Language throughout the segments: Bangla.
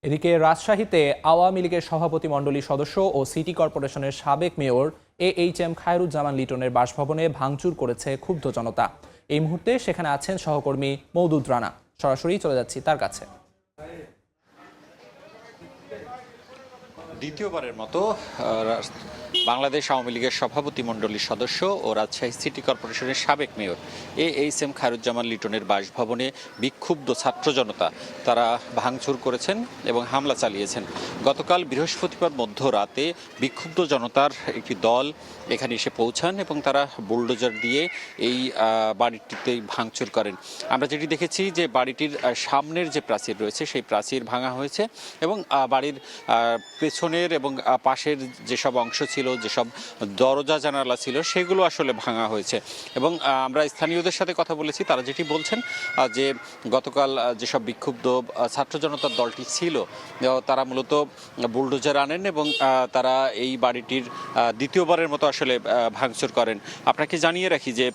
এদিকে রাজশাহীতে আওয়ামী লীগের সভাপতিমণ্ডলী সদস্য ও সিটি কর্পোরেশনের সাবেক মেয়র এইচ এম খায়রুজ্জামান লিটনের বাসভবনে ভাঙচুর করেছে ক্ষুব্ধ জনতা। এই মুহূর্তে সেখানে আছেন সহকর্মী মওদুদ রানা। সরাসরি চলে যাচ্ছি তার কাছে। দ্বিতীয়বারের মতো বাংলাদেশ আওয়ামী লীগের সভাপতিমণ্ডলীর সদস্য ও রাজশাহী সিটি কর্পোরেশনের সাবেক মেয়র এইচ এম খায়রুজ্জামান লিটনের বাসভবনে বিক্ষুব্ধ ছাত্র জনতা তারা ভাঙচুর করেছেন এবং হামলা চালিয়েছেন। গতকাল বৃহস্পতিবার মধ্যরাতে বিক্ষুব্ধ জনতার একটি দল এখানে এসে পৌঁছান এবং তারা বুলডোজার দিয়ে এই বাড়িটিতে ভাঙচুর করেন। আমরা যেটি দেখেছি যে বাড়িটির সামনের যে প্রাচীর রয়েছে সেই প্রাচীর ভাঙা হয়েছে এবং বাড়ির পেছনের এবং পাশের যেসব অংশ ছিল, যেসব দরজা জানালা ছিল সেগুলো আসলে ভাঙা হয়েছে। এবং আমরা স্থানীয়দের সাথে কথা বলেছি, তারা যেটি বলছেন যে গতকাল যেসব বিক্ষুব্ধ ছাত্র জনতার দলটি ছিল তারা মূলত বুলডোজার আনেন এবং তারা এই বাড়িটির দ্বিতীয়বারের মতো আসলে ভাঙচুর করেন। আপনাকে জানিয়ে রাখি যে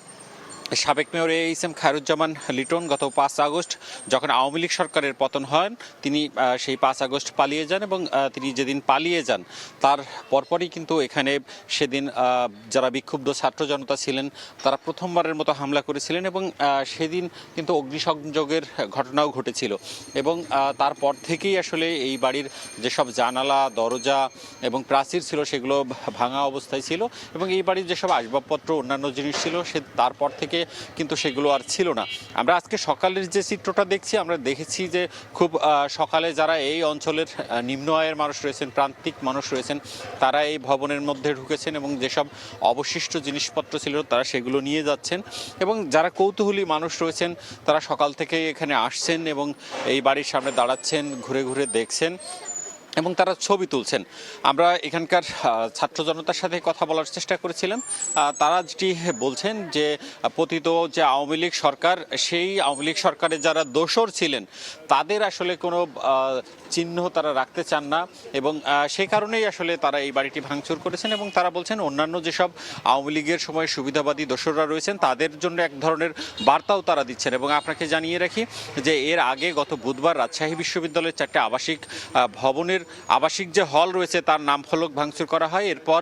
সাবেক mayor H M Khairuzzaman Liton গত 5 আগস্ট যখন আওয়ামী লীগ সরকারের পতন হয় তিনি সেই 5 আগস্ট পালিয়ে যান এবং তিনি যেদিন পালিয়ে যান তার পরপরই কিন্তু এখানে সেদিন যারা বিক্ষুব্ধ ছাত্র জনতা ছিলেন তারা প্রথমবারের মতো হামলা করেছিলেন এবং সেদিন কিন্তু অগ্নিসংযোগের ঘটনাও ঘটেছিল এবং তারপর থেকেই আসলে এই বাড়ির যেসব জানালা, দরজা এবং প্রাচীর ছিল সেগুলো ভাঙা অবস্থায় ছিল এবং এই বাড়ির যেসব আসবাবপত্র, অন্যান্য জিনিস ছিল তারপর থেকে কিন্তু সেগুলো আর ছিল না। আমরা আজকে সকালের যে চিত্রটা দেখছি, আমরা দেখেছি যে খুব সকালে যারা এই অঞ্চলের নিম্ন আয়ের মানুষ রয়েছেন, প্রান্তিক মানুষ রয়েছেন, তারা এই ভবনের মধ্যে ঢুকেছেন এবং যেসব অবশিষ্ট জিনিসপত্র ছিল তারা সেগুলো নিয়ে যাচ্ছেন এবং যারা কৌতূহলী মানুষ রয়েছেন তারা সকাল থেকে এখানে আসছেন এবং এই বাড়ির সামনে দাঁড়াচ্ছেন, ঘুরে ঘুরে দেখছেন এবং তারা ছবি তুলছেন। আমরা এখানকার ছাত্র জনতার সাথে কথা বলার চেষ্টা করেছিলাম। তারা যেটি বলছেন যে পতিত যে আওয়ামী লীগ সরকার, সেই আওয়ামী লীগ সরকারের যারা দোসর ছিলেন তাদের আসলে কোনো চিহ্ন তারা রাখতে চান না এবং সেই কারণেই আসলে তারা এই বাড়িটি ভাঙচুর করেছেন এবং তারা বলছেন অন্যান্য যেসব আওয়ামী লীগের সময় সুবিধাবাদী দোসররা রয়েছেন তাদের জন্য এক ধরনের বার্তাও তারা দিচ্ছেন। এবং আপনাকে জানিয়ে রাখি যে এর আগে গত বুধবার রাজশাহী বিশ্ববিদ্যালয়ের 4টে আবাসিক ভবনের আবাসিক যে হল রয়েছে তার নাম ফলক ভাঙচুর করা হয়। এরপর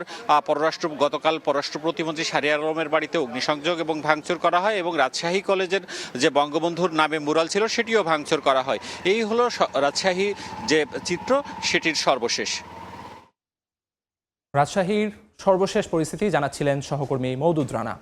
গতকাল পররাষ্ট্র প্রতিমন্ত্রী শাহরিয়ার আলমের বাড়িতে অগ্নিসংযোগ এবং ভাঙচুর করা হয় এবং রাজশাহী কলেজের যে বঙ্গবন্ধুর নামে মুরাল ছিল সেটিও ভাঙচুর করা হয়। এই হলো রাজশাহী যে চিত্র, সেটির সর্বশেষ। রাজশাহীর সর্বশেষ পরিস্থিতি জানাচ্ছিলেন সহকর্মী মওদুদ রানা।